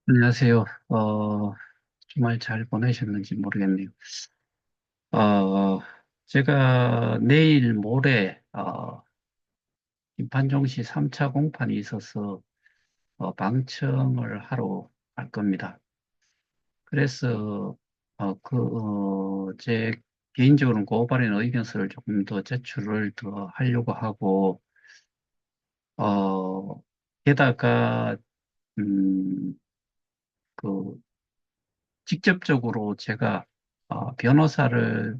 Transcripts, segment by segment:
안녕하세요. 주말 잘 보내셨는지 모르겠네요. 어, 제가 내일 모레, 김판종시 3차 공판이 있어서, 방청을 하러 갈 겁니다. 그래서, 제 개인적으로는 고발인 의견서를 조금 더 제출을 더 하려고 하고, 어, 게다가, 음, 그, 직접적으로 제가, 변호사를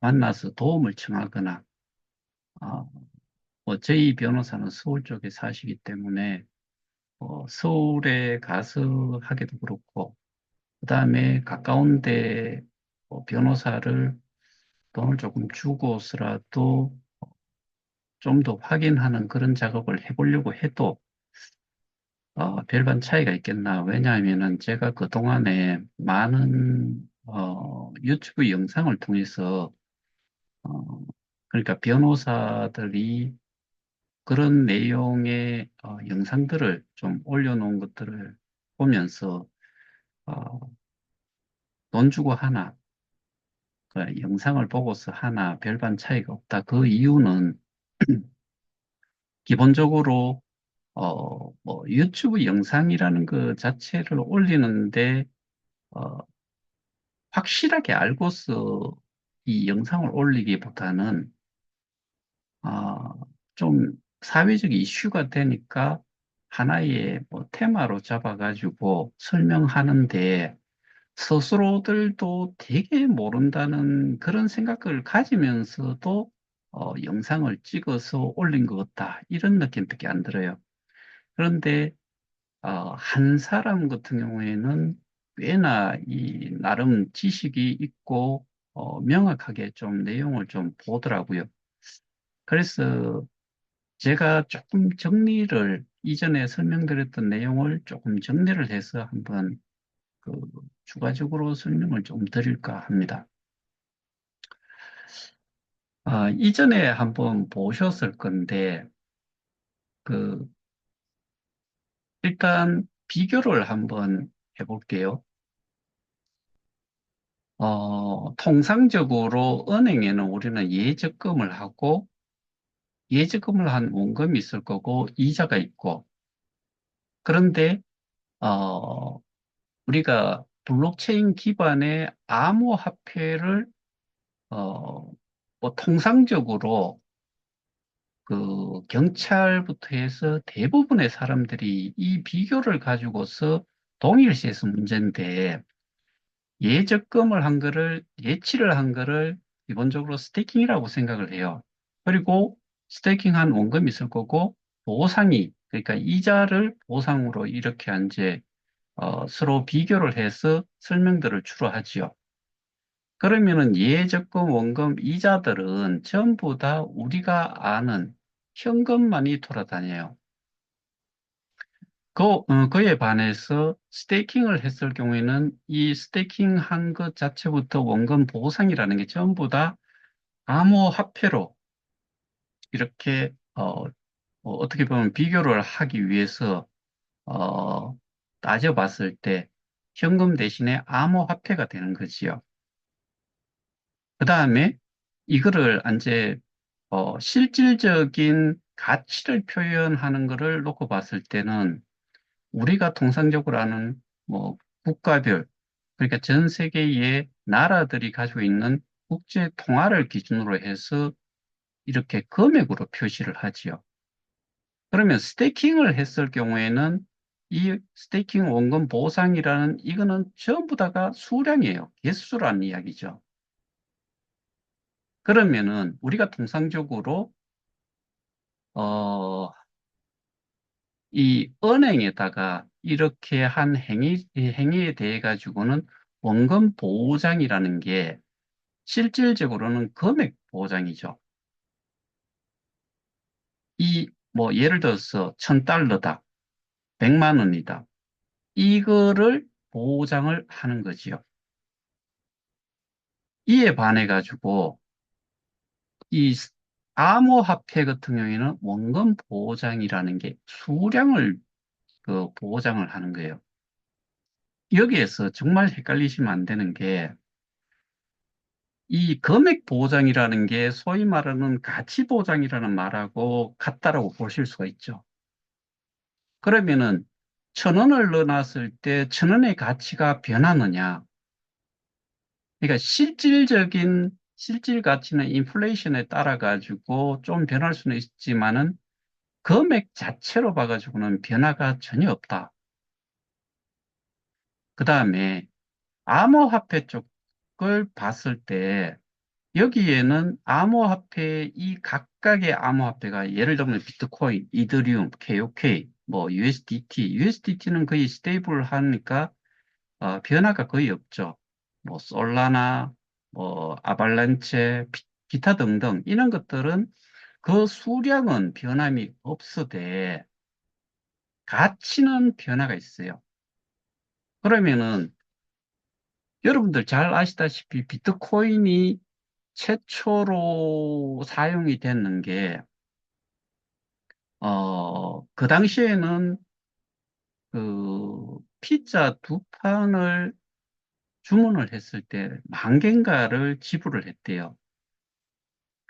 만나서 도움을 청하거나, 어, 저희 변호사는 서울 쪽에 사시기 때문에, 서울에 가서 하기도 그렇고, 그 다음에 가까운데 변호사를 돈을 조금 주고서라도 좀 더 확인하는 그런 작업을 해보려고 해도, 별반 차이가 있겠나. 왜냐하면은 제가 그동안에 많은, 유튜브 영상을 통해서, 어, 그러니까 변호사들이 그런 내용의 영상들을 좀 올려놓은 것들을 보면서 어, 돈 주고 하나, 그 영상을 보고서 하나 별반 차이가 없다. 그 이유는 기본적으로 뭐 유튜브 영상이라는 그 자체를 올리는데 어, 확실하게 알고서 이 영상을 올리기보다는 어, 좀 사회적 이슈가 되니까 하나의 뭐 테마로 잡아가지고 설명하는데 스스로들도 되게 모른다는 그런 생각을 가지면서도 영상을 찍어서 올린 것 같다. 이런 느낌밖에 안 들어요. 그런데 한 사람 같은 경우에는 꽤나 이 나름 지식이 있고 명확하게 좀 내용을 좀 보더라고요. 그래서 제가 조금 정리를 이전에 설명드렸던 내용을 조금 정리를 해서 한번 그 추가적으로 설명을 좀 드릴까 합니다. 이전에 한번 보셨을 건데 그 일단 비교를 한번 해볼게요. 통상적으로 은행에는 우리는 예적금을 하고 예적금을 한 원금이 있을 거고 이자가 있고 그런데 어, 우리가 블록체인 기반의 암호화폐를 어, 뭐 통상적으로 그 경찰부터 해서 대부분의 사람들이 이 비교를 가지고서 동일시해서 문제인데 예적금을 한 거를 예치를 한 거를 기본적으로 스테이킹이라고 생각을 해요. 그리고 스테이킹한 원금이 있을 거고 보상이 그러니까 이자를 보상으로 이렇게 이제 서로 비교를 해서 설명들을 주로 하지요. 그러면은 예적금, 원금, 이자들은 전부 다 우리가 아는 현금만이 돌아다녀요. 그에 반해서 스테이킹을 했을 경우에는 이 스테이킹 한 것 자체부터 원금 보상이라는 게 전부 다 암호화폐로 이렇게, 어떻게 보면 비교를 하기 위해서, 어, 따져봤을 때 현금 대신에 암호화폐가 되는 거지요. 그 다음에 이거를 이제 실질적인 가치를 표현하는 것을 놓고 봤을 때는 우리가 통상적으로 아는 뭐 국가별 그러니까 전 세계의 나라들이 가지고 있는 국제 통화를 기준으로 해서 이렇게 금액으로 표시를 하지요. 그러면 스테이킹을 했을 경우에는 이 스테이킹 원금 보상이라는 이거는 전부 다가 수량이에요. 개수라는 이야기죠. 그러면은 우리가 통상적으로 어, 이 은행에다가 이렇게 한 이 행위에 대해 가지고는 원금 보장이라는 게 실질적으로는 금액 보장이죠. 뭐 예를 들어서 1,000달러다, 100만 원이다. 이거를 보장을 하는 거지요. 이에 반해 가지고 이 암호화폐 같은 경우에는 원금 보장이라는 게 수량을 그 보장을 하는 거예요. 여기에서 정말 헷갈리시면 안 되는 게 이 금액 보장이라는 게 소위 말하는 가치 보장이라는 말하고 같다라고 보실 수가 있죠. 그러면은 1,000원을 넣어놨을 때 1,000원의 가치가 변하느냐? 그러니까 실질 가치는 인플레이션에 따라 가지고 좀 변할 수는 있지만은 금액 자체로 봐가지고는 변화가 전혀 없다. 그 다음에 암호화폐 쪽을 봤을 때 여기에는 암호화폐 이 각각의 암호화폐가 예를 들면 비트코인, 이더리움, KOK, 뭐 USDT는 거의 스테이블 하니까 변화가 거의 없죠. 뭐 솔라나, 뭐 아발란체, 기타 등등 이런 것들은 그 수량은 변함이 없으되 가치는 변화가 있어요. 그러면은 여러분들 잘 아시다시피 비트코인이 최초로 사용이 됐는 게, 그 당시에는 그 피자 2판을 주문을 했을 때 만 개인가를 지불을 했대요.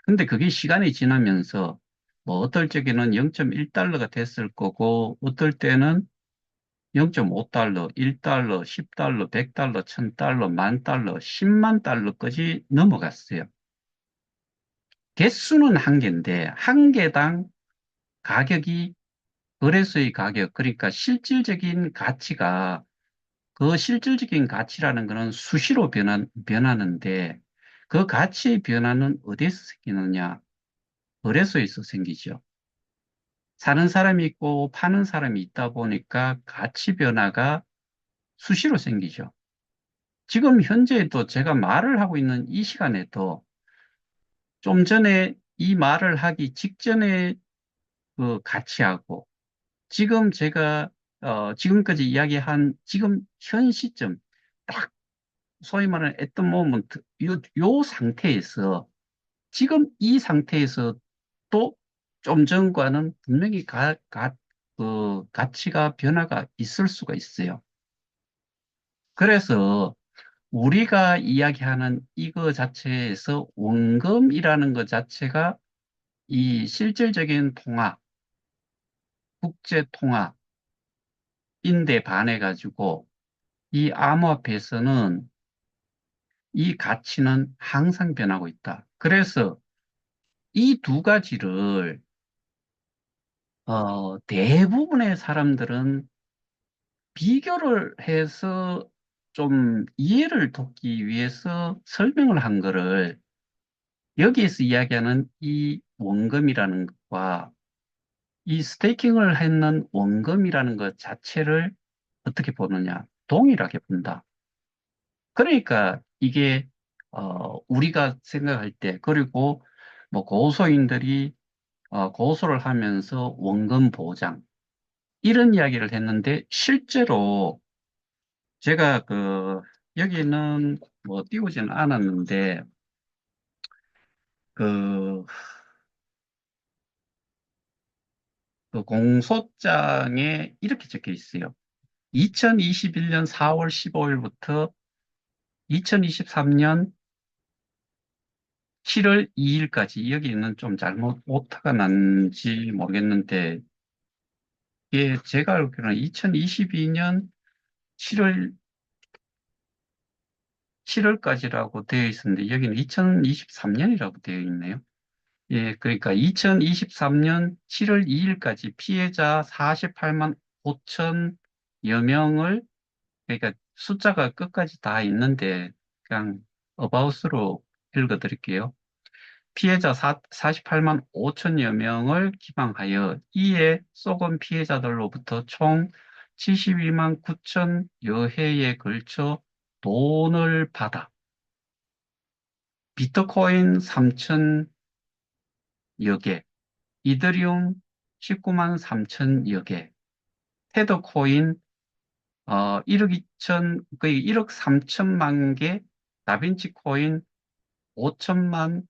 근데 그게 시간이 지나면서 뭐 어떨 적에는 0.1달러가 됐을 거고 어떨 때는 0.5달러, 1달러, 10달러, 100달러, 1000달러, 만 달러, 10만 달러까지 넘어갔어요. 개수는 한 개인데 한 개당 가격이 거래소의 가격, 그러니까 실질적인 가치가 그 실질적인 가치라는 것은 수시로 변하는데 그 가치의 변화는 어디서 생기느냐? 거래소에서 생기죠. 사는 사람이 있고 파는 사람이 있다 보니까 가치 변화가 수시로 생기죠. 지금 현재에도 제가 말을 하고 있는 이 시간에도 좀 전에 이 말을 하기 직전에 그 가치하고 지금 제가 지금까지 이야기한 지금 현 시점 딱 소위 말하는 at the moment 요 상태에서 지금 이 상태에서 또 좀 전과는 분명히 그 가치가 변화가 있을 수가 있어요. 그래서 우리가 이야기하는 이거 자체에서 원금이라는 것 자체가 이 실질적인 통화, 국제 통화인데 반해 가지고 이 암호화폐에서는 이 가치는 항상 변하고 있다. 그래서 이 두 가지를 대부분의 사람들은 비교를 해서 좀 이해를 돕기 위해서 설명을 한 거를 여기에서 이야기하는 이 원금이라는 것과 이 스테이킹을 했는 원금이라는 것 자체를 어떻게 보느냐? 동일하게 본다. 그러니까 이게 우리가 생각할 때 그리고 뭐 고소인들이 고소를 하면서 원금 보장 이런 이야기를 했는데 실제로 제가 여기는 뭐 띄우지는 않았는데 그, 그 공소장에 이렇게 적혀 있어요. 2021년 4월 15일부터 2023년 7월 2일까지 여기는 좀 잘못 오타가 난지 모르겠는데 이게 제가 알기로는 2022년 7월 7월까지라고 되어 있었는데 여기는 2023년이라고 되어 있네요. 예, 그러니까 2023년 7월 2일까지 피해자 48만 5천여 명을 그러니까 숫자가 끝까지 다 있는데 그냥 어바웃으로 읽어드릴게요. 피해자 48만 5천여 명을 기방하여 이에 쏘건 피해자들로부터 총 72만 9천여 회에 걸쳐 돈을 받아 비트코인 3천여 개, 이더리움 19만 3천여 개, 테더코인 1억 2천, 거의 1억 3천만 개, 다빈치 코인 5천만,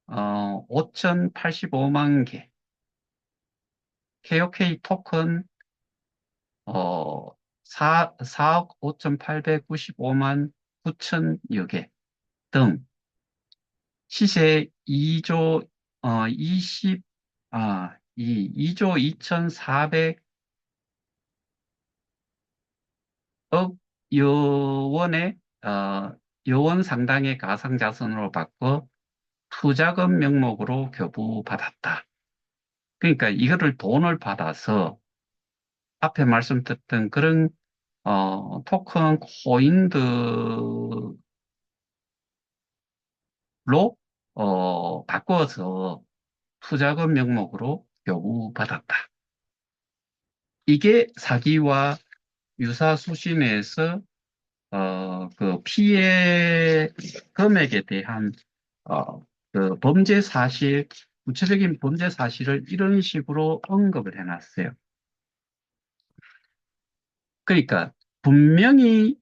5,085만 개, KOK 토큰, 어, 4억 5,895만 9천여 개 등 시세 2조 20 2조 2,400억 여원의 여원 상당의 가상자산으로 바꿔 투자금 명목으로 교부받았다. 그러니까 이거를 돈을 받아서 앞에 말씀드렸던 그런 토큰 코인들로 바꿔서 투자금 명목으로 교부받았다. 이게 사기와 유사수신에서 그 피해 금액에 대한 그 범죄 사실, 구체적인 범죄 사실을 이런 식으로 언급을 해놨어요. 그러니까 분명히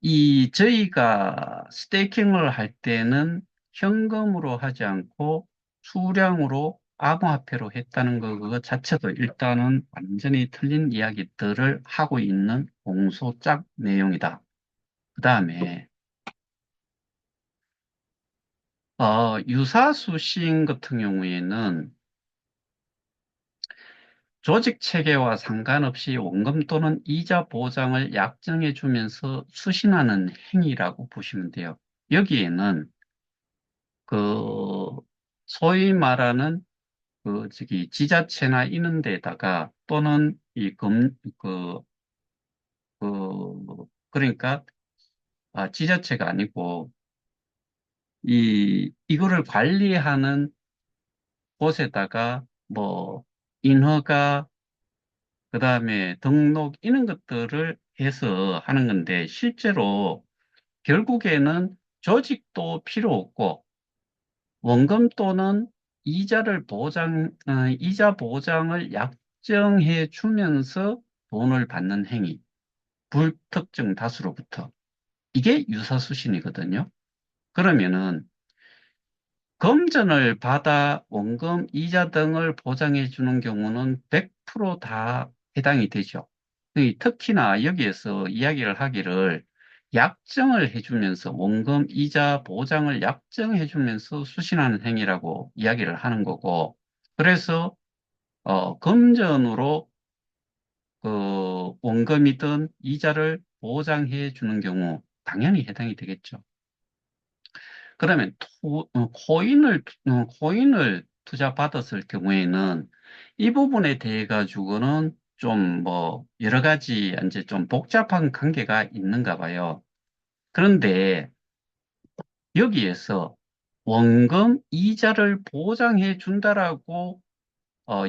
이 저희가 스테이킹을 할 때는 현금으로 하지 않고 수량으로 암호화폐로 했다는 거 그거 자체도 일단은 완전히 틀린 이야기들을 하고 있는 공소장 내용이다. 그 다음에 유사수신 같은 경우에는 조직 체계와 상관없이 원금 또는 이자 보장을 약정해 주면서 수신하는 행위라고 보시면 돼요. 여기에는 그 소위 말하는 저기 지자체나 이런 데다가 또는 그러니까 지자체가 아니고 이거를 관리하는 곳에다가 뭐 인허가 그다음에 등록 이런 것들을 해서 하는 건데 실제로 결국에는 조직도 필요 없고 원금 또는 이자 보장을 약정해 주면서 돈을 받는 행위, 불특정 다수로부터. 이게 유사수신이거든요. 그러면은 금전을 받아 원금, 이자 등을 보장해 주는 경우는 100%다 해당이 되죠. 특히나 여기에서 이야기를 하기를 약정을 해주면서 원금, 이자 보장을 약정해 주면서 수신하는 행위라고 이야기를 하는 거고, 그래서 금전으로 원금이든 이자를 보장해 주는 경우 당연히 해당이 되겠죠. 그러면 코인을 투자받았을 경우에는 이 부분에 대해 가지고는 좀 뭐 여러 가지 이제 좀 복잡한 관계가 있는가 봐요. 그런데 여기에서 원금 이자를 보장해 준다라고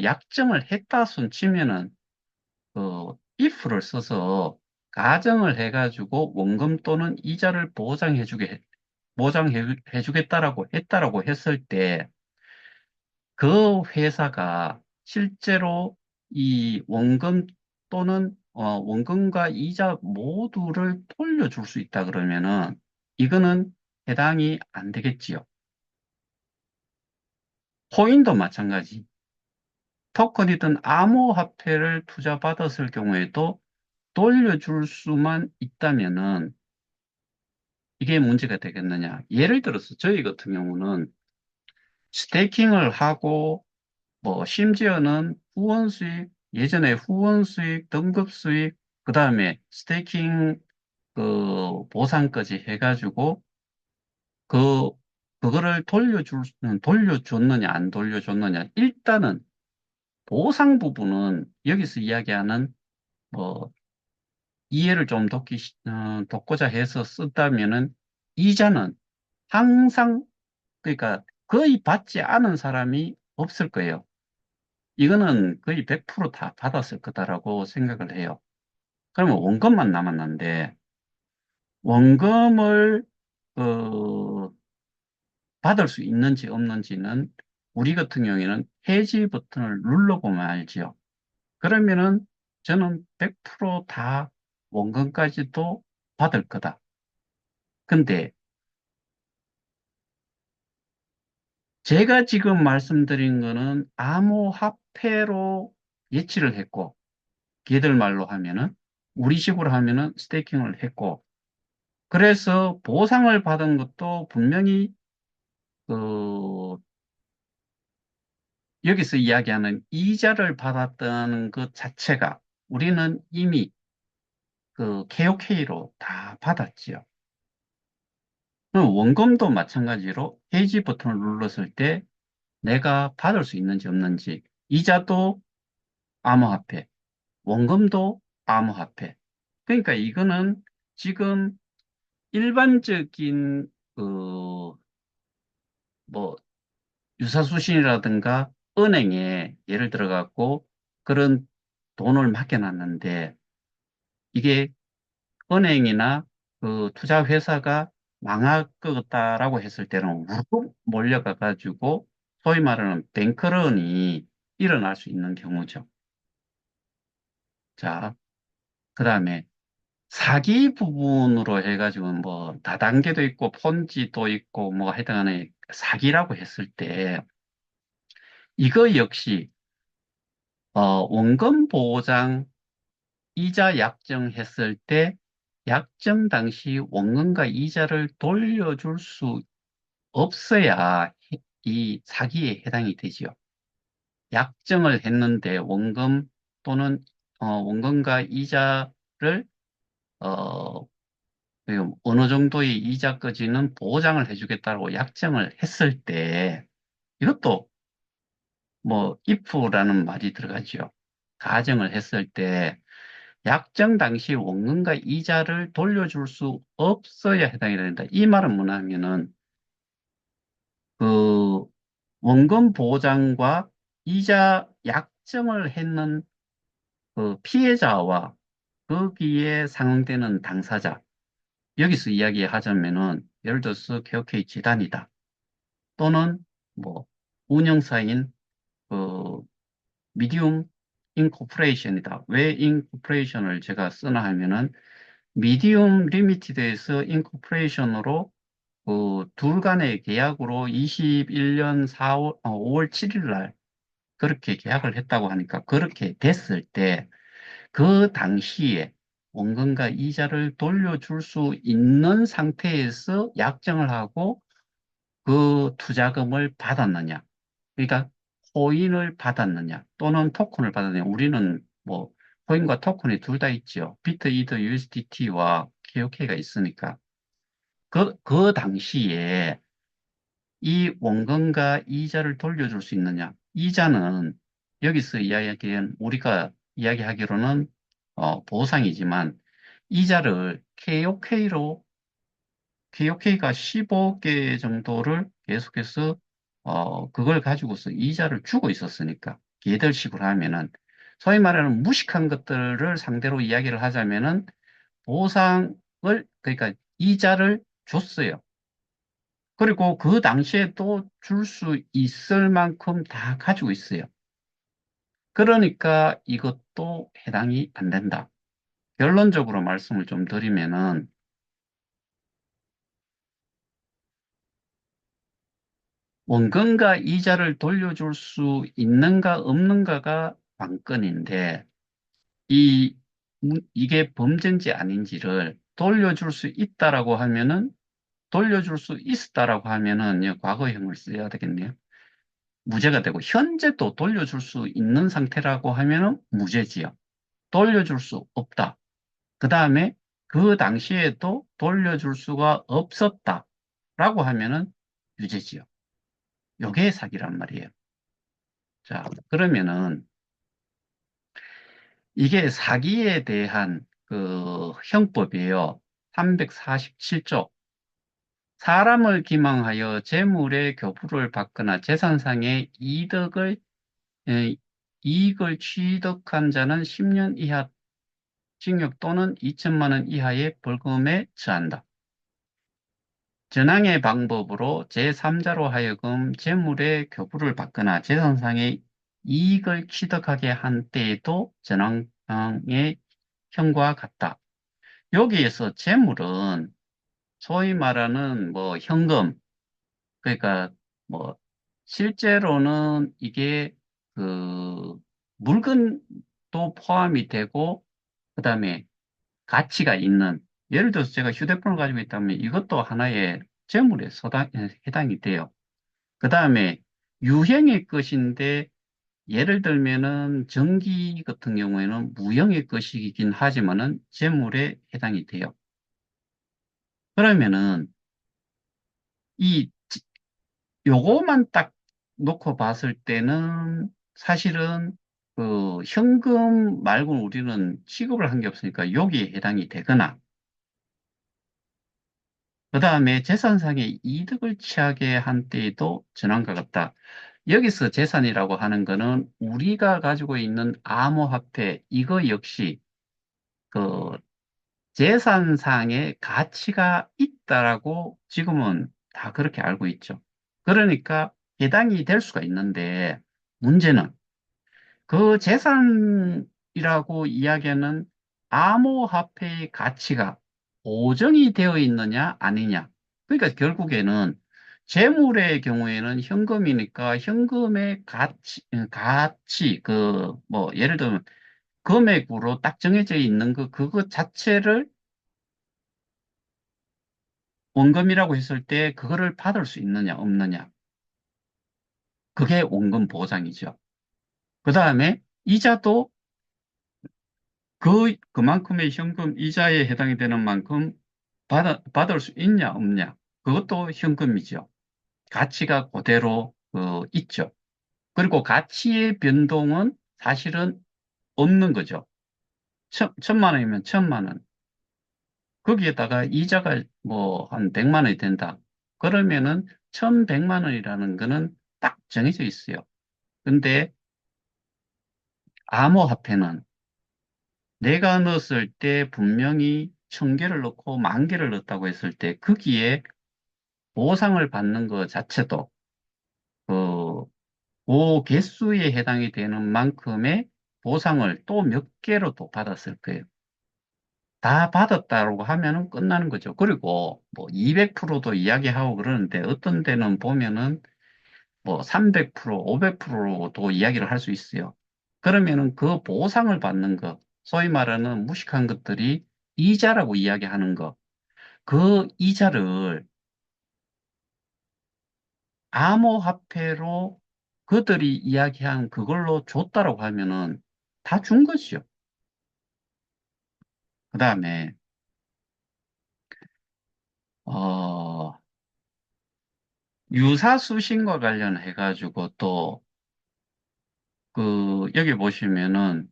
약정을 했다 손 치면은 if를 써서 가정을 해가지고 원금 또는 이자를 보장해 주겠다라고 했다라고 했을 때 그 회사가 실제로 이 원금 또는 원금과 이자 모두를 돌려줄 수 있다 그러면은 이거는 해당이 안 되겠지요. 코인도 마찬가지. 토큰이든 암호화폐를 투자받았을 경우에도 돌려줄 수만 있다면은 이게 문제가 되겠느냐. 예를 들어서 저희 같은 경우는 스테이킹을 하고 뭐 심지어는 후원 수익, 예전에 후원 수익, 등급 수익, 그 다음에 스테이킹 보상까지 해가지고 그 그거를 돌려줬느냐 안 돌려줬느냐 일단은 보상 부분은 여기서 이야기하는 뭐 이해를 좀 돕고자 해서 쓴다면은 이자는 항상 그러니까 거의 받지 않은 사람이 없을 거예요. 이거는 거의 100%다 받았을 거다라고 생각을 해요. 그러면 원금만 남았는데, 원금을, 어, 받을 수 있는지 없는지는 우리 같은 경우에는 해지 버튼을 눌러보면 알지요. 그러면은 저는 100%다 원금까지도 받을 거다. 근데 제가 지금 말씀드린 거는 암호화폐로 예치를 했고, 걔들 말로 하면은 우리식으로 하면은 스테이킹을 했고, 그래서 보상을 받은 것도 분명히 그 여기서 이야기하는 이자를 받았다는 것 자체가 우리는 이미 그 KOK로 다 받았지요. 원금도 마찬가지로 해지 버튼을 눌렀을 때 내가 받을 수 있는지 없는지, 이자도 암호화폐, 원금도 암호화폐. 그러니까 이거는 지금 일반적인 그 뭐 유사수신이라든가 은행에 예를 들어 갖고 그런 돈을 맡겨놨는데 이게 은행이나 그 투자회사가 망할 거다라고 했을 때는 우르르 몰려가 가지고 소위 말하는 뱅크런이 일어날 수 있는 경우죠. 자, 그다음에 사기 부분으로 해가지고 뭐 다단계도 있고 폰지도 있고 뭐 하여튼간에 사기라고 했을 때 이거 역시 원금 보장 이자 약정했을 때 약정 당시 원금과 이자를 돌려줄 수 없어야 이 사기에 해당이 되지요. 약정을 했는데 원금 또는 원금과 이자를 어, 그 어느 정도의 이자까지는 보장을 해주겠다고 약정을 했을 때 이것도 뭐 if라는 말이 들어가죠. 가정을 했을 때 약정 당시 원금과 이자를 돌려줄 수 없어야 해당이 된다. 이 말은 뭐냐면은 그 원금 보장과 이자 약정을 했는 그 피해자와 거기에 상응되는 당사자 여기서 이야기하자면은 예를 들어서 KOK 재단이다. 또는 뭐 운영사인 그 미디움 인코퍼레이션이다. 왜 인코퍼레이션을 제가 쓰나 하면은 미디움 리미티드에서 인코퍼레이션으로 그 둘 간의 계약으로 21년 4월, 5월 7일 날 그렇게 계약을 했다고 하니까 그렇게 됐을 때 그 당시에 원금과 이자를 돌려줄 수 있는 상태에서 약정을 하고 그 투자금을 받았느냐. 그러니까 코인을 받았느냐 또는 토큰을 받았느냐. 우리는 뭐 코인과 토큰이 둘 다 있죠. 비트이더 USDT와 KOK가 있으니까 그 당시에 이 원금과 이자를 돌려줄 수 있느냐. 이자는 여기서 이야기한 우리가 이야기하기로는 보상이지만 이자를 KOK가 15개 정도를 계속해서 그걸 가지고서 이자를 주고 있었으니까 개별식으로 하면은 소위 말하는 무식한 것들을 상대로 이야기를 하자면은 보상을 그러니까 이자를 줬어요. 그리고 그 당시에 또 줄 수 있을 만큼 다 가지고 있어요. 그러니까 이것도 해당이 안 된다. 결론적으로 말씀을 좀 드리면은 원금과 이자를 돌려줄 수 있는가 없는가가 관건인데 이게 범죄인지 아닌지를 돌려줄 수 있다라고 하면은 돌려줄 수 있었다라고 하면은 과거형을 써야 되겠네요. 무죄가 되고 현재도 돌려줄 수 있는 상태라고 하면은 무죄지요. 돌려줄 수 없다. 그 다음에 그 당시에도 돌려줄 수가 없었다라고 하면은 유죄지요. 요게 사기란 말이에요. 자, 그러면은 이게 사기에 대한 그 형법이에요. 347조. 사람을 기망하여 재물의 교부를 받거나 재산상의 에, 이익을 취득한 자는 10년 이하 징역 또는 2천만 원 이하의 벌금에 처한다. 전항의 방법으로 제3자로 하여금 재물의 교부를 받거나 재산상의 이익을 취득하게 한 때에도 전항의 형과 같다. 여기에서 재물은 소위 말하는 뭐 현금, 그러니까 뭐 실제로는 이게 그 물건도 포함이 되고 그다음에 가치가 있는, 예를 들어서 제가 휴대폰을 가지고 있다면 이것도 하나의 재물에 해당이 돼요. 그 다음에 유형의 것인데 예를 들면은 전기 같은 경우에는 무형의 것이긴 하지만은 재물에 해당이 돼요. 그러면은 이 요거만 딱 놓고 봤을 때는 사실은 그 현금 말고는 우리는 취급을 한 게 없으니까 여기에 해당이 되거나 그 다음에 재산상의 이득을 취하게 한 때에도 전환과 같다. 여기서 재산이라고 하는 거는 우리가 가지고 있는 암호화폐 이거 역시 그 재산상의 가치가 있다라고 지금은 다 그렇게 알고 있죠. 그러니까 해당이 될 수가 있는데 문제는 그 재산이라고 이야기하는 암호화폐의 가치가 보정이 되어 있느냐 아니냐. 그러니까 결국에는 재물의 경우에는 현금이니까 현금의 가치, 뭐, 예를 들면 금액으로 딱 정해져 있는 그것 자체를 원금이라고 했을 때 그거를 받을 수 있느냐, 없느냐. 그게 원금 보장이죠. 그 다음에 이자도 그만큼의 현금 이자에 해당이 되는 만큼 받을 수 있냐, 없냐. 그것도 현금이죠. 가치가 그대로 있죠. 그리고 가치의 변동은 사실은 없는 거죠. 천만 원이면 천만 원. 거기에다가 이자가 뭐 한 100만 원이 된다. 그러면은 1100만 원이라는 거는 딱 정해져 있어요. 근데 암호화폐는 내가 넣었을 때 분명히 1000개를 넣고 10,000개를 넣었다고 했을 때 거기에 보상을 받는 것 자체도 그, 그 개수에 해당이 되는 만큼의 보상을 또 몇 개로 또 받았을 거예요. 다 받았다고 하면은 끝나는 거죠. 그리고 뭐 200%도 이야기하고 그러는데 어떤 데는 보면은 뭐 300%, 500%도 이야기를 할 수 있어요. 그러면은 그 보상을 받는 것, 소위 말하는 무식한 것들이 이자라고 이야기하는 것, 그 이자를 암호화폐로 그들이 이야기한 그걸로 줬다라고 하면은 다 준 것이죠. 그 다음에, 어, 유사수신과 관련해가지고 또, 여기 보시면은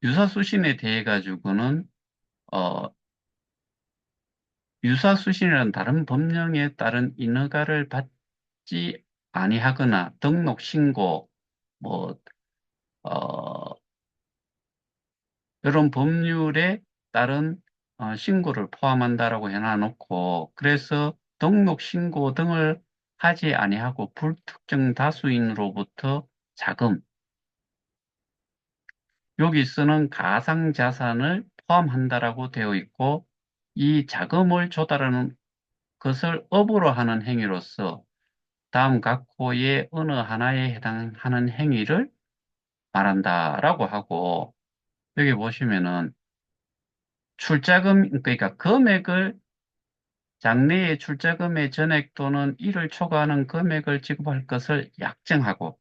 유사수신에 대해 가지고는, 어, 유사수신이라는 다른 법령에 따른 인허가를 받지 아니하거나 등록 신고, 뭐, 어, 이런 법률에 따른 신고를 포함한다라고 해놔놓고, 그래서 등록 신고 등을 하지 아니하고 불특정 다수인으로부터 자금, 여기서는 가상자산을 포함한다라고 되어 있고, 이 자금을 조달하는 것을 업으로 하는 행위로서 다음 각호의 어느 하나에 해당하는 행위를 말한다라고 하고, 여기 보시면은 출자금, 그러니까 금액을 장래의 출자금의 전액 또는 이를 초과하는 금액을 지급할 것을 약정하고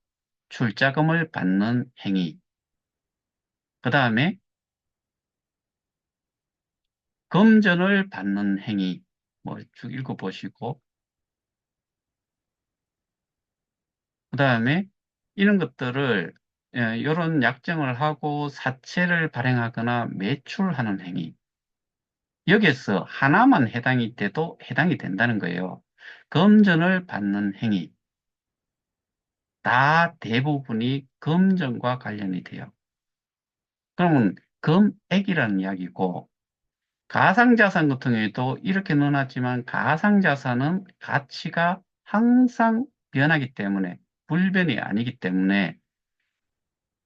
출자금을 받는 행위. 그 다음에 금전을 받는 행위. 뭐 쭉 읽어보시고, 그 다음에 이런 것들을 이런 약정을 하고 사채를 발행하거나 매출하는 행위. 여기에서 하나만 해당이 돼도 해당이 된다는 거예요. 금전을 받는 행위. 다 대부분이 금전과 관련이 돼요. 그러면 금액이라는 이야기고, 가상자산 같은 경우에도 이렇게 넣어놨지만 가상자산은 가치가 항상 변하기 때문에 불변이 아니기 때문에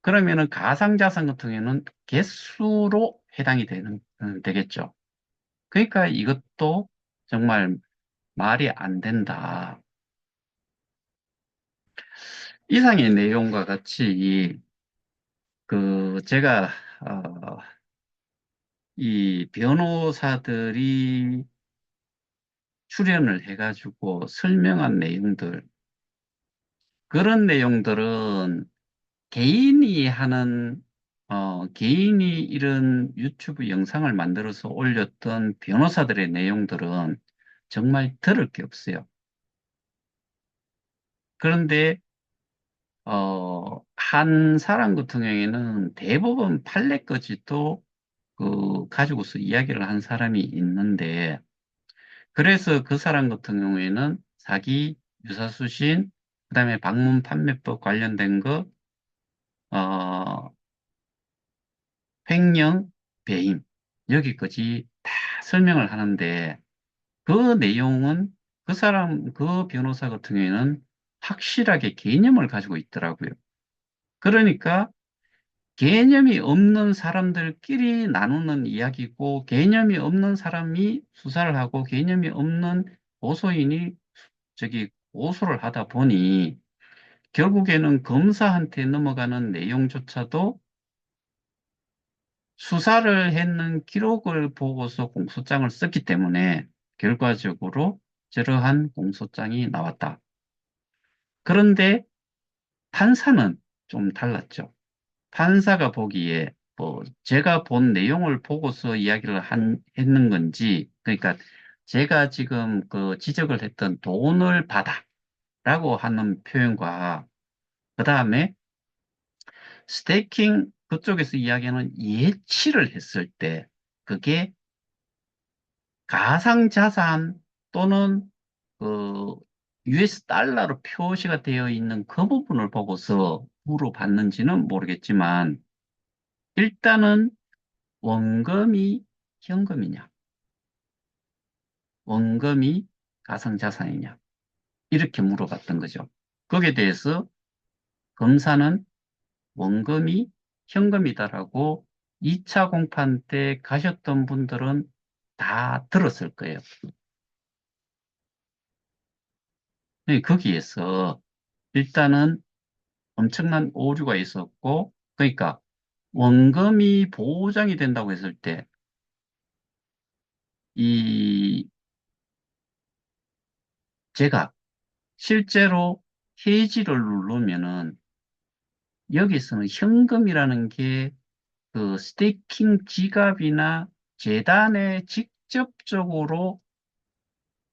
그러면은 가상자산 같은 경우에는 개수로 해당이 되겠죠. 그러니까 이것도 정말 말이 안 된다. 이상의 내용과 같이 제가 어, 이 변호사들이 출연을 해가지고 설명한 내용들, 그런 내용들은 개인이 하는, 개인이 이런 유튜브 영상을 만들어서 올렸던 변호사들의 내용들은 정말 들을 게 없어요. 그런데, 한 사람 같은 경우에는 대법원 판례까지도 가지고서 이야기를 한 사람이 있는데, 그래서 그 사람 같은 경우에는 사기, 유사수신, 그다음에 방문 판매법 관련된 거, 어, 횡령, 배임, 여기까지 다 설명을 하는데, 그 내용은 그 변호사 같은 경우에는 확실하게 개념을 가지고 있더라고요. 그러니까 개념이 없는 사람들끼리 나누는 이야기고, 개념이 없는 사람이 수사를 하고, 개념이 없는 고소인이 고소를 하다 보니, 결국에는 검사한테 넘어가는 내용조차도 수사를 했는 기록을 보고서 공소장을 썼기 때문에, 결과적으로 저러한 공소장이 나왔다. 그런데 판사는 좀 달랐죠. 판사가 보기에 제가 본 내용을 보고서 이야기를 했는 건지, 그러니까 제가 지금 지적을 했던 돈을 받아라고 하는 표현과 그 다음에 스테이킹 그쪽에서 이야기하는 예치를 했을 때 그게 가상자산 또는 그 US 달러로 표시가 되어 있는 그 부분을 보고서 물어봤는지는 모르겠지만 일단은 원금이 현금이냐, 원금이 가상자산이냐, 이렇게 물어봤던 거죠. 거기에 대해서 검사는 원금이 현금이다라고 2차 공판 때 가셨던 분들은 다 들었을 거예요. 네, 거기에서 일단은 엄청난 오류가 있었고, 그러니까 원금이 보장이 된다고 했을 때, 이, 제가 실제로 해지를 누르면은 여기서는 현금이라는 게 스테이킹 지갑이나 재단에 직접적으로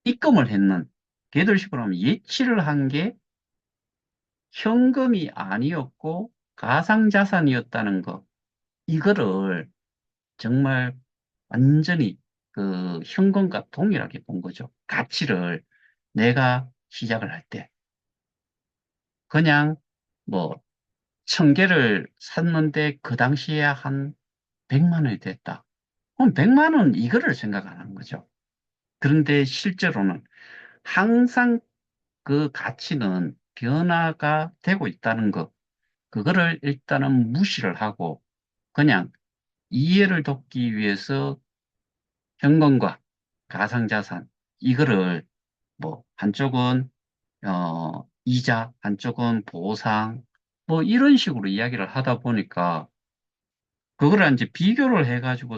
입금을 했는 걔들식으로 하면 예치를 한 게 현금이 아니었고 가상자산이었다는 거. 이거를 정말 완전히 현금과 동일하게 본 거죠. 가치를 내가 시작을 할 때. 그냥 뭐 1,000개를 샀는데 그 당시에 한 100만 원이 됐다. 그럼 100만 원 이거를 생각 안 하는 거죠. 그런데 실제로는 항상 그 가치는 변화가 되고 있다는 것, 그거를 일단은 무시를 하고 그냥 이해를 돕기 위해서 현금과 가상자산, 이거를 한쪽은 이자, 한쪽은 보상, 이런 식으로 이야기를 하다 보니까 그거를 이제 비교를 해가지고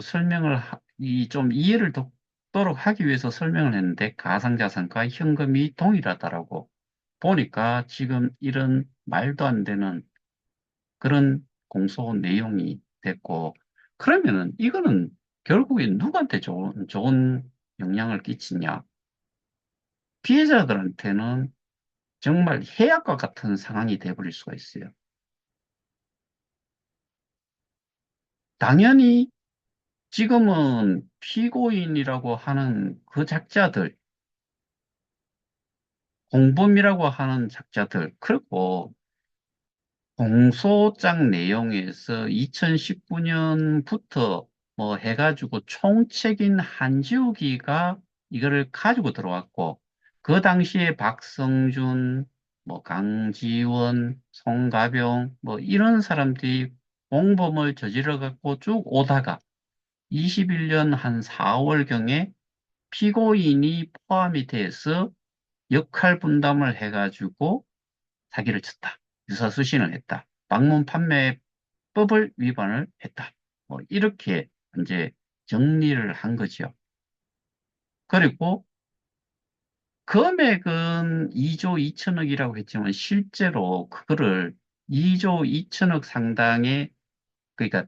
좀 이해를 돕도록 하기 위해서 설명을 했는데 가상자산과 현금이 동일하다라고 보니까 지금 이런 말도 안 되는 그런 공소 내용이 됐고 그러면은 이거는 결국에 누구한테 좋은 영향을 끼치냐? 피해자들한테는 정말 해악과 같은 상황이 돼버릴 수가 있어요. 당연히 지금은 피고인이라고 하는 그 작자들, 공범이라고 하는 작자들, 그리고 공소장 내용에서 2019년부터 해가지고 총책인 한지우기가 이거를 가지고 들어왔고, 그 당시에 박성준, 강지원, 송가병, 이런 사람들이 공범을 저질러 갖고 쭉 오다가 21년 한 4월경에 피고인이 포함이 돼서 역할 분담을 해가지고 사기를 쳤다. 유사수신을 했다. 방문 판매법을 위반을 했다. 이렇게 이제 정리를 한 거죠. 그리고 금액은 2조 2천억이라고 했지만 실제로 그거를 2조 2천억 상당의 그러니까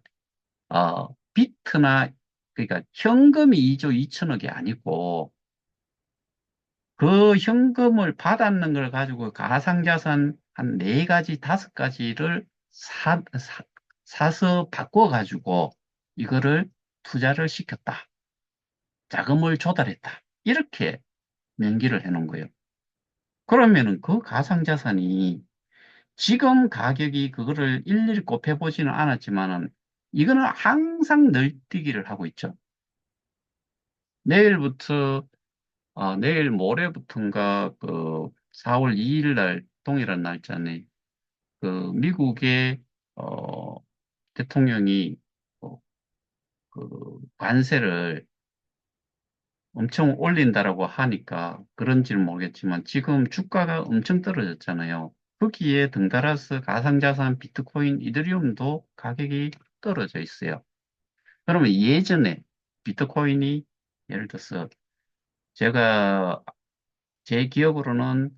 비트나 그러니까 현금이 2조 2천억이 아니고 그 현금을 받았는 걸 가지고 가상자산 한 네 가지, 다섯 가지를 사서 바꿔가지고 이거를 투자를 시켰다. 자금을 조달했다. 이렇게 명기를 해놓은 거예요. 그러면은 그 가상자산이 지금 가격이 그거를 일일이 곱해보지는 않았지만은 이거는 항상 늘뛰기를 하고 있죠. 내일부터, 내일 모레부터인가 그 4월 2일 날 동일한 날짜네. 그 미국의 어, 대통령이 어, 그 관세를 엄청 올린다라고 하니까 그런지는 모르겠지만 지금 주가가 엄청 떨어졌잖아요. 거기에 등달아서 가상자산 비트코인, 이더리움도 가격이 떨어져 있어요. 그러면 예전에 비트코인이 예를 들어서 제가 제 기억으로는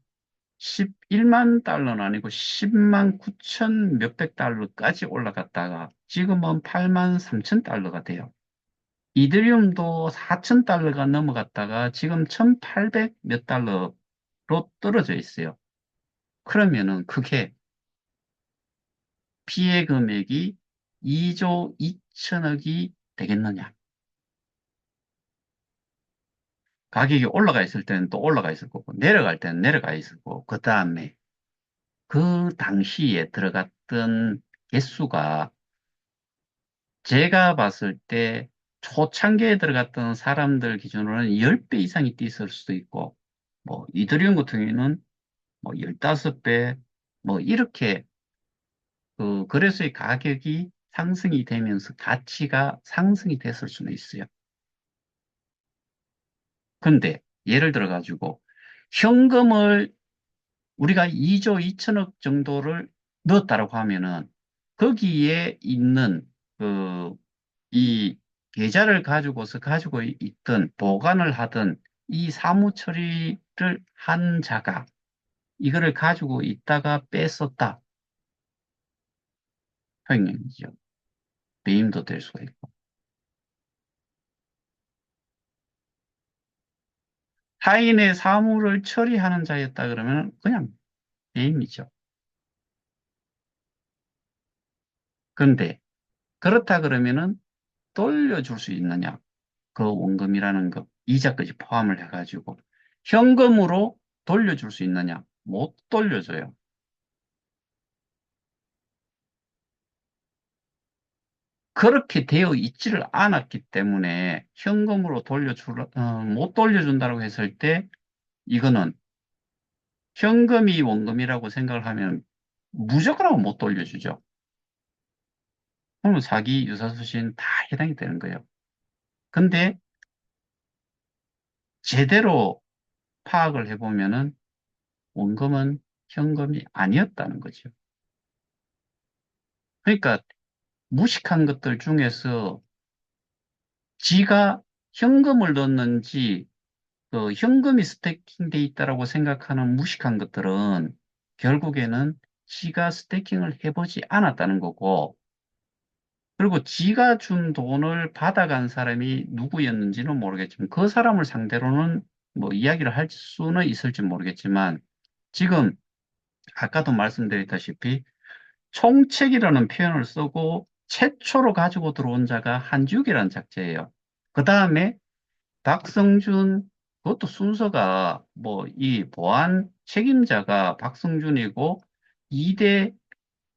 11만 달러는 아니고 10만 9천 몇백 달러까지 올라갔다가 지금은 8만 3천 달러가 돼요. 이더리움도 4천 달러가 넘어갔다가 지금 1,800 몇 달러로 떨어져 있어요. 그러면은 그게 피해 금액이 2조 2천억이 되겠느냐? 가격이 올라가 있을 때는 또 올라가 있을 거고, 내려갈 때는 내려가 있을 거고, 그 다음에 그 당시에 들어갔던 개수가 제가 봤을 때 초창기에 들어갔던 사람들 기준으로는 10배 이상이 뛰었을 수도 있고, 뭐, 이더리움 같은 경우에는 뭐 15배, 뭐 이렇게 그 거래소의 가격이 상승이 되면서 가치가 상승이 됐을 수는 있어요. 근데 예를 들어 가지고 현금을 우리가 2조 2천억 정도를 넣었다라고 하면은 거기에 있는 그 이 계좌를 가지고서 가지고 있던 보관을 하던 이 사무 처리를 한 자가 이거를 가지고 있다가 뺐었다. 횡령이죠. 배임도 될 수가 있고. 타인의 사물을 처리하는 자였다 그러면 그냥 배임이죠. 그런데 그렇다 그러면은 돌려줄 수 있느냐? 그 원금이라는 거, 이자까지 포함을 해가지고 현금으로 돌려줄 수 있느냐? 못 돌려줘요. 그렇게 되어 있지를 않았기 때문에 현금으로 못 돌려준다고 했을 때 이거는 현금이 원금이라고 생각을 하면 무조건 못 돌려주죠. 그러면 사기, 유사수신 다 해당이 되는 거예요. 근데 제대로 파악을 해보면은 원금은 현금이 아니었다는 거죠. 그러니까 무식한 것들 중에서 지가 현금을 넣었는지 그 현금이 스태킹돼 있다라고 생각하는 무식한 것들은 결국에는 지가 스태킹을 해보지 않았다는 거고 그리고 지가 준 돈을 받아간 사람이 누구였는지는 모르겠지만 그 사람을 상대로는 뭐 이야기를 할 수는 있을지 모르겠지만 지금 아까도 말씀드렸다시피 총책이라는 표현을 쓰고 최초로 가지고 들어온 자가 한지욱이라는 작자예요. 그 다음에 박성준, 그것도 순서가 뭐 이 보안 책임자가 박성준이고 2대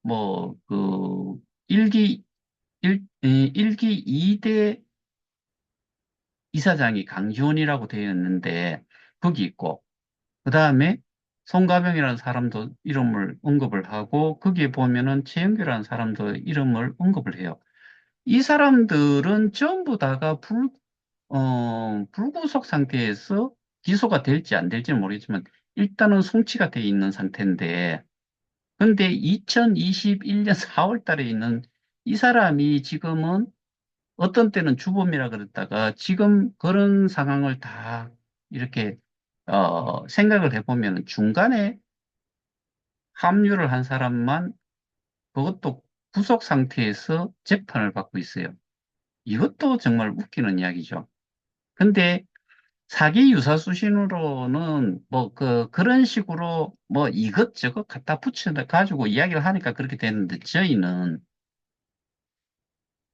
뭐 그 1기 일기 2대 이사장이 강지원이라고 되어 있는데 거기 있고 그 다음에 송가병이라는 사람도 이름을 언급을 하고 거기에 보면은 최영규라는 사람도 이름을 언급을 해요. 이 사람들은 전부 다가 불구속 상태에서 기소가 될지 안 될지는 모르겠지만 일단은 송치가 돼 있는 상태인데 근데 2021년 4월 달에 있는 이 사람이 지금은 어떤 때는 주범이라 그랬다가 지금 그런 상황을 다 이렇게 생각을 해보면 중간에 합류를 한 사람만 그것도 구속 상태에서 재판을 받고 있어요. 이것도 정말 웃기는 이야기죠. 근데 사기 유사수신으로는 뭐 그런 식으로 뭐 이것저것 갖다 붙여 가지고 이야기를 하니까 그렇게 되는데 저희는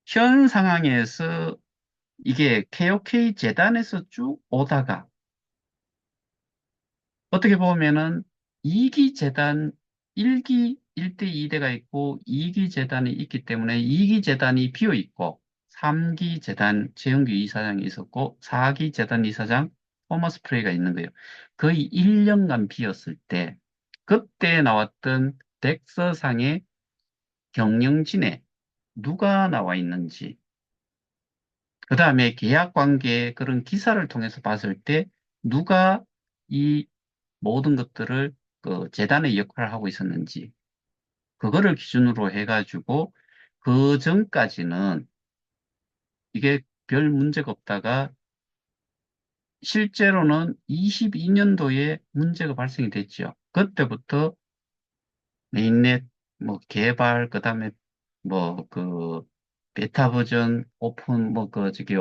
현 상황에서 이게 KOK 재단에서 쭉 오다가 어떻게 보면은 2기 재단 1기 1대 2대가 있고 2기 재단이 있기 때문에 2기 재단이 비어 있고 3기 재단 최영규 이사장이 있었고 4기 재단 이사장 토머스 프레이가 있는 거예요. 거의 1년간 비었을 때 그때 나왔던 덱서상의 경영진에 누가 나와 있는지 그 다음에 계약 관계 그런 기사를 통해서 봤을 때 누가 이 모든 것들을 그 재단의 역할을 하고 있었는지 그거를 기준으로 해가지고 그 전까지는 이게 별 문제가 없다가 실제로는 22년도에 문제가 발생이 됐죠. 그때부터 메인넷 뭐 개발 그다음에 뭐 그 베타 버전 오픈 뭐 그 저기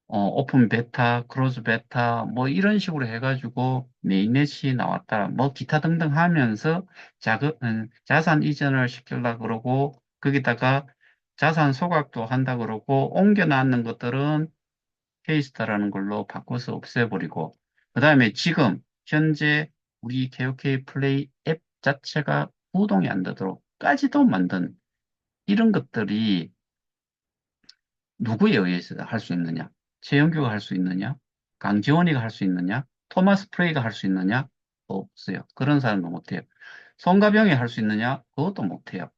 오픈 베타, 크로즈 베타, 뭐 이런 식으로 해가지고 메인넷이 나왔다. 뭐 기타 등등 하면서 자산 이전을 시키려고 그러고, 거기다가 자산 소각도 한다 그러고, 옮겨놨는 것들은 케이스타라는 걸로 바꿔서 없애버리고, 그 다음에 지금 현재 우리 KOK 플레이 앱 자체가 구동이 안 되도록까지도 만든 이런 것들이 누구에 의해서 할 수 있느냐? 최영규가 할 수 있느냐? 강지원이가 할 수 있느냐? 토마스 프레이가 할 수 있느냐? 없어요. 그런 사람도 못해요. 송가병이 할 수 있느냐? 그것도 못해요.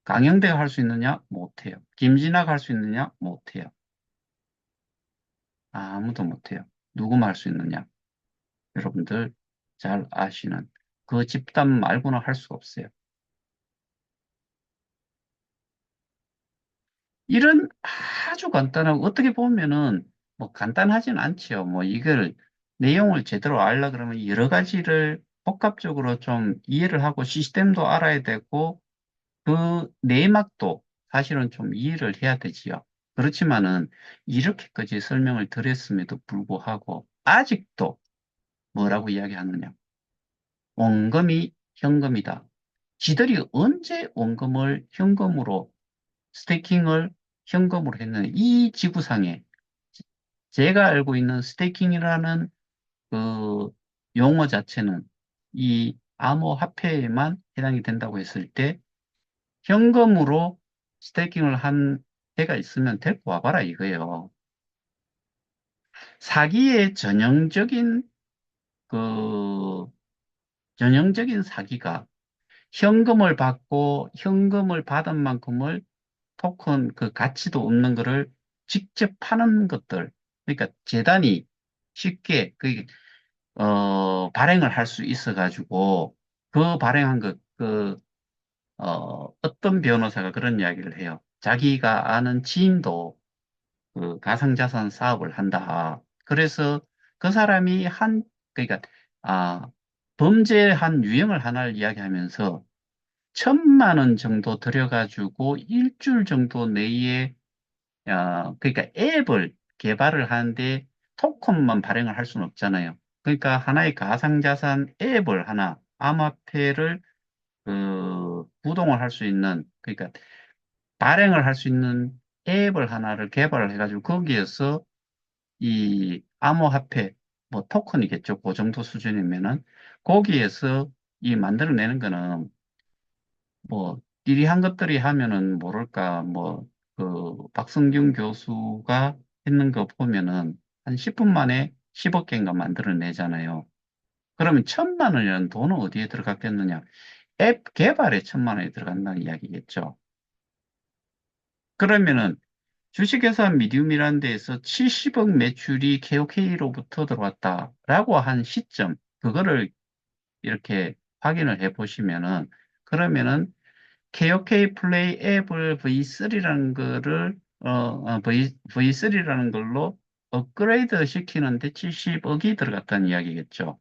강영대가 할 수 있느냐? 못해요. 김진아가 할 수 있느냐? 못해요. 아무도 못해요. 누구만 할 수 있느냐? 여러분들 잘 아시는 그 집단 말고는 할 수가 없어요. 이런 아주 간단하고 어떻게 보면은 뭐 간단하진 않지요. 뭐 이걸 내용을 제대로 알려 그러면 여러 가지를 복합적으로 좀 이해를 하고 시스템도 알아야 되고 그 내막도 사실은 좀 이해를 해야 되지요. 그렇지만은 이렇게까지 설명을 드렸음에도 불구하고 아직도 뭐라고 이야기하느냐. 원금이 현금이다. 지들이 언제 원금을 현금으로 스테이킹을 현금으로 했는 이 지구상에 제가 알고 있는 스테이킹이라는 그 용어 자체는 이 암호화폐에만 해당이 된다고 했을 때 현금으로 스테이킹을 한 해가 있으면 데리고 와봐라 이거예요. 사기의 그 전형적인 사기가 현금을 받고 현금을 받은 만큼을 토큰 그 가치도 없는 거를 직접 파는 것들. 그러니까 재단이 쉽게 발행을 할 수 있어 가지고 그 발행한 어떤 변호사가 그런 이야기를 해요. 자기가 아는 지인도 그 가상자산 사업을 한다. 그래서 그 사람이 그러니까 아 범죄한 유형을 하나를 이야기하면서 1,000만 원 정도 들여가지고 일주일 정도 내에 그러니까 앱을 개발을 하는데 토큰만 발행을 할 수는 없잖아요. 그러니까 하나의 가상자산 앱을 하나, 암호화폐를 구동을 할 수 있는, 그러니까 발행을 할 수 있는 앱을 하나를 개발을 해가지고 거기에서 이 암호화폐, 뭐 토큰이겠죠. 그 정도 수준이면은 거기에서 이 만들어내는 거는 뭐 띠리한 것들이 하면은 모를까 뭐 박성균 교수가 했는 거 보면은 한 10분 만에 10억 개인가 만들어내잖아요. 그러면 1,000만 원이라는 돈은 어디에 들어갔겠느냐? 앱 개발에 1,000만 원이 들어간다는 이야기겠죠. 그러면은 주식회사 미디움이라는 데에서 70억 매출이 KOK로부터 들어왔다라고 한 시점, 그거를 이렇게 확인을 해 보시면은 그러면은 KOK 플레이 앱을 V3라는 거를 V3라는 걸로 업그레이드 시키는데 70억이 들어갔다는 이야기겠죠.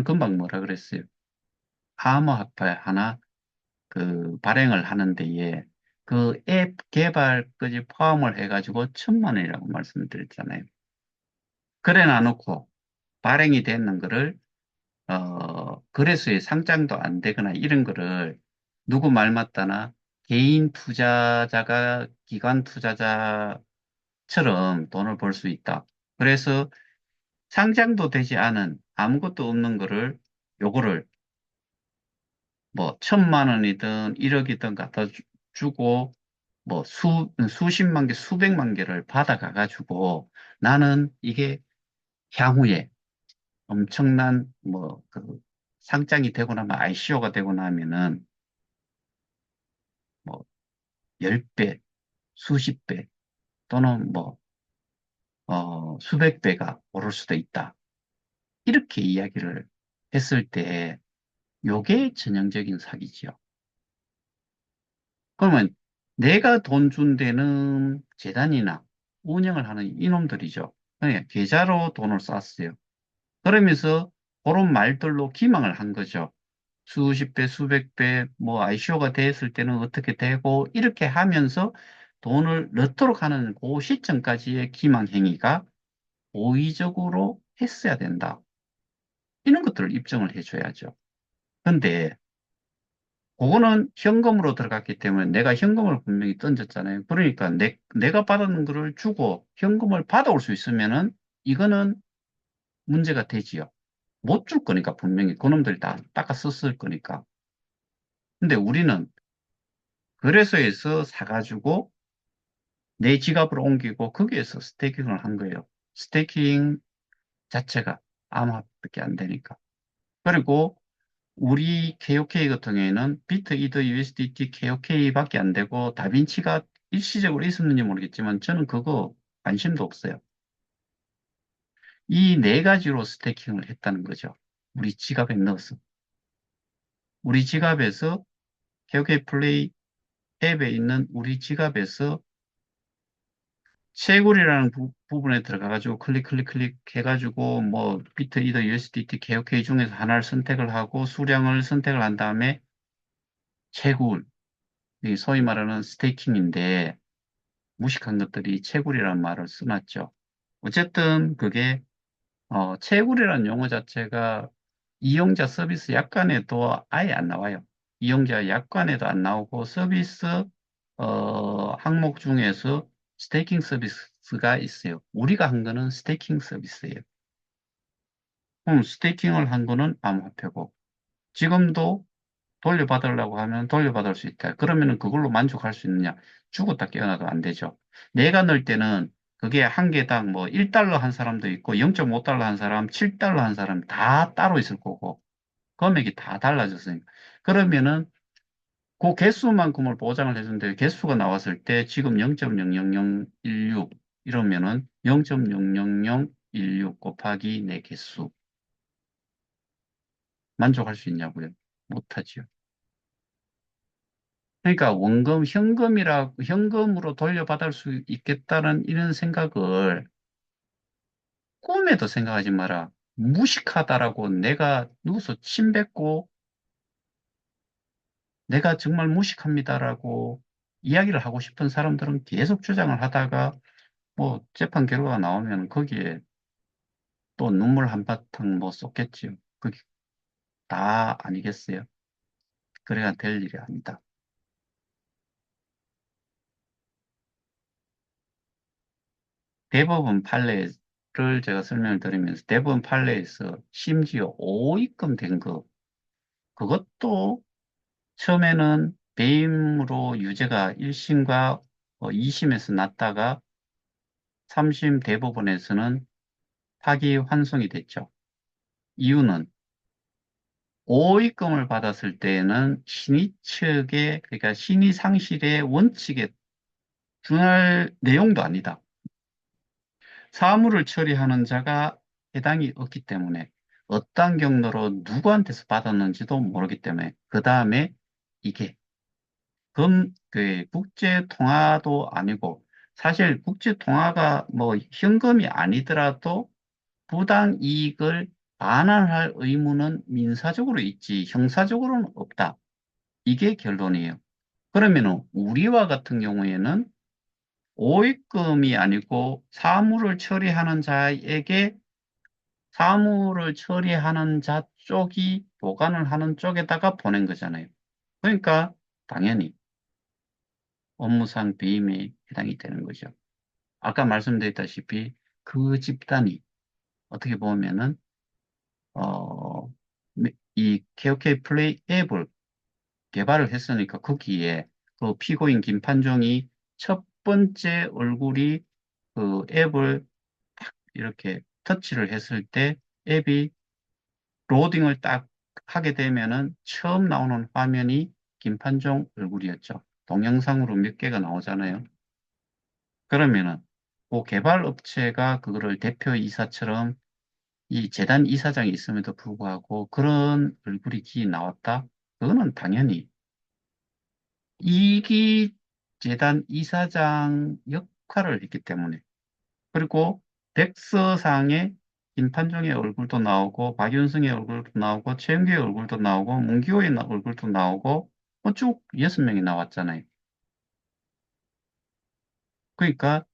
금방 뭐라 그랬어요? 암호화폐 하나 그 발행을 하는 데에 그 앱 개발까지 포함을 해가지고 1,000만 원이라고 말씀드렸잖아요. 그래 놔놓고 발행이 되는 거를 거래소에 상장도 안 되거나 이런 거를 누구 말 맞다나 개인 투자자가 기관 투자자처럼 돈을 벌 수 있다. 그래서 상장도 되지 않은 아무것도 없는 거를 요거를 뭐 1,000만 원이든 1억이든 갖다 주고 뭐 수십만 개, 수백만 개를 받아가 가지고 나는 이게 향후에 엄청난 뭐 그 상장이 되고 나면 ICO가 되고 나면은 뭐 10배, 수십 배 또는 뭐 수백 배가 오를 수도 있다. 이렇게 이야기를 했을 때 요게 전형적인 사기지요. 그러면 내가 돈 준 데는 재단이나 운영을 하는 이놈들이죠. 그러니까 계좌로 돈을 쐈어요. 그러면서 그런 말들로 기망을 한 거죠. 수십 배, 수백 배, 뭐 ICO가 됐을 때는 어떻게 되고 이렇게 하면서 돈을 넣도록 하는 그 시점까지의 기망 행위가 고의적으로 했어야 된다. 이런 것들을 입증을 해줘야죠. 근데 그거는 현금으로 들어갔기 때문에 내가 현금을 분명히 던졌잖아요. 그러니까 내가 받은 거를 주고 현금을 받아올 수 있으면은 이거는 문제가 되지요. 못 줄 거니까 분명히 그놈들이 다 닦아 썼을 거니까. 근데 우리는 거래소에서 사가지고 내 지갑으로 옮기고 거기에서 스테이킹을 한 거예요. 스테이킹 자체가 암호화밖에 안 되니까. 그리고 우리 KOK 같은 경우에는 비트, 이더, USDT, KOK밖에 안 되고 다빈치가 일시적으로 있었는지 모르겠지만 저는 그거 관심도 없어요. 이 네 가지로 스테이킹을 했다는 거죠. 우리 지갑에 넣어서. 우리 지갑에서 KOK 플레이 앱에 있는 우리 지갑에서 채굴이라는 부분에 들어가가지고 클릭 해가지고 뭐 비트, 이더, USDT, KOK 중에서 하나를 선택을 하고 수량을 선택을 한 다음에 채굴, 이 소위 말하는 스테이킹인데 무식한 것들이 채굴이라는 말을 써놨죠. 어쨌든 그게 채굴이라는 용어 자체가 이용자 서비스 약관에도 아예 안 나와요. 이용자 약관에도 안 나오고 서비스 항목 중에서 스테이킹 서비스가 있어요. 우리가 한 거는 스테이킹 서비스예요. 그럼 스테이킹을 한 거는 암호화폐고 지금도 돌려받으려고 하면 돌려받을 수 있다. 그러면은 그걸로 만족할 수 있느냐? 죽었다 깨어나도 안 되죠. 내가 넣을 때는 그게 한 개당 뭐 1달러 한 사람도 있고 0.5달러 한 사람, 7달러 한 사람 다 따로 있을 거고 금액이 다 달라졌으니까. 그러면은 그 개수만큼을 보장을 해준는데 개수가 나왔을 때 지금 0.00016 이러면은 0.00016 곱하기 내 개수 만족할 수 있냐고요? 못하지요. 그러니까 원금, 현금으로 돌려받을 수 있겠다는 이런 생각을 꿈에도 생각하지 마라. 무식하다라고 내가 누워서 침 뱉고 내가 정말 무식합니다라고 이야기를 하고 싶은 사람들은 계속 주장을 하다가 뭐 재판 결과가 나오면 거기에 또 눈물 한바탕 뭐 쏟겠지요. 그게 다 아니겠어요? 그래야 될 일이 아니다. 대법원 판례를 제가 설명을 드리면서 대법원 판례에서 심지어 오입금 된 거, 그것도 처음에는 배임으로 유죄가 1심과 2심에서 났다가 3심 대법원에서는 파기환송이 됐죠. 이유는 오입금을 받았을 때에는 신의 측의, 그러니까 신의 상실의 원칙에 준할 내용도 아니다. 사무를 처리하는 자가 해당이 없기 때문에 어떤 경로로 누구한테서 받았는지도 모르기 때문에 그 다음에 이게 국제 통화도 아니고, 사실 국제 통화가 뭐 현금이 아니더라도 부당 이익을 반환할 의무는 민사적으로 있지, 형사적으로는 없다. 이게 결론이에요. 그러면은 우리와 같은 경우에는 오입금이 아니고 사무를 처리하는 자 쪽이 보관을 하는 쪽에다가 보낸 거잖아요. 그러니까 당연히 업무상 배임에 해당이 되는 거죠. 아까 말씀드렸다시피 그 집단이 어떻게 보면은 어, 이 KOK 플레이 앱을 개발을 했으니까 거기에 그 피고인 김판정이 첫 번째 얼굴이 그 앱을 이렇게 터치를 했을 때 앱이 로딩을 딱 하게 되면은 처음 나오는 화면이 김판정 얼굴이었죠. 동영상으로 몇 개가 나오잖아요. 그러면은 그 개발 업체가 그거를 대표이사처럼 이 재단 이사장이 있음에도 불구하고 그런 얼굴이 기에 나왔다? 그거는 당연히 이기 재단 이사장 역할을 했기 때문에 그리고 덱스상에 김판정의 얼굴도 나오고 박윤승의 얼굴도 나오고 최영규의 얼굴도 나오고 문기호의 얼굴도 나오고 쭉 6명이 나왔잖아요. 그러니까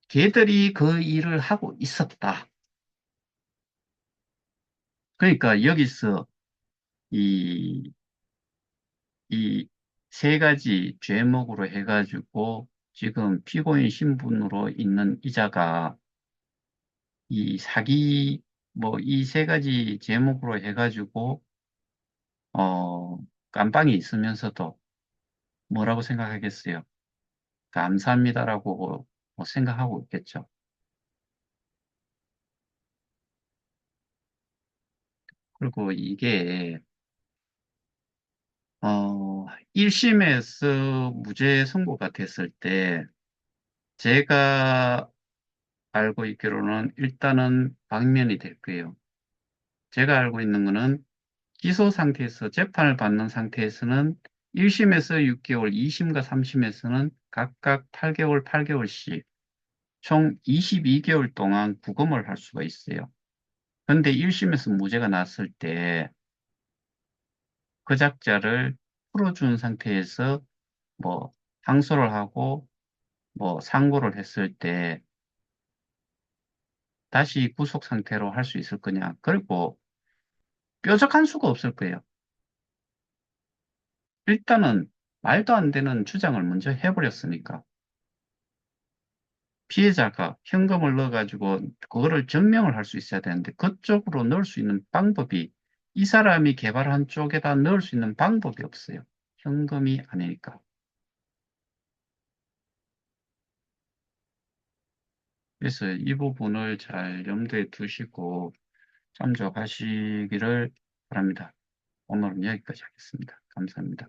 걔들이 그 일을 하고 있었다. 그러니까 여기서 이, 이 세 가지 죄목으로 해가지고 지금 피고인 신분으로 있는 이자가 이 사기 뭐 이 세 가지 제목으로 해가지고 깜빵이 있으면서도 뭐라고 생각하겠어요? 감사합니다라고 뭐 생각하고 있겠죠. 그리고 이게, 1심에서 무죄 선고가 됐을 때, 제가 알고 있기로는 일단은 방면이 될 거예요. 제가 알고 있는 거는 기소 상태에서 재판을 받는 상태에서는 1심에서 6개월, 2심과 3심에서는 각각 8개월, 8개월씩 총 22개월 동안 구금을 할 수가 있어요. 그런데 1심에서 무죄가 났을 때 그 작자를 풀어준 상태에서 뭐 항소를 하고 뭐 상고를 했을 때 다시 구속 상태로 할 수 있을 거냐. 그리고 뾰족한 수가 없을 거예요. 일단은 말도 안 되는 주장을 먼저 해버렸으니까 피해자가 현금을 넣어가지고 그거를 증명을 할 수 있어야 되는데 그쪽으로 넣을 수 있는 방법이 이 사람이 개발한 쪽에다 넣을 수 있는 방법이 없어요. 현금이 아니니까. 그래서 이 부분을 잘 염두에 두시고 참조하시기를 바랍니다. 오늘은 여기까지 하겠습니다. 감사합니다.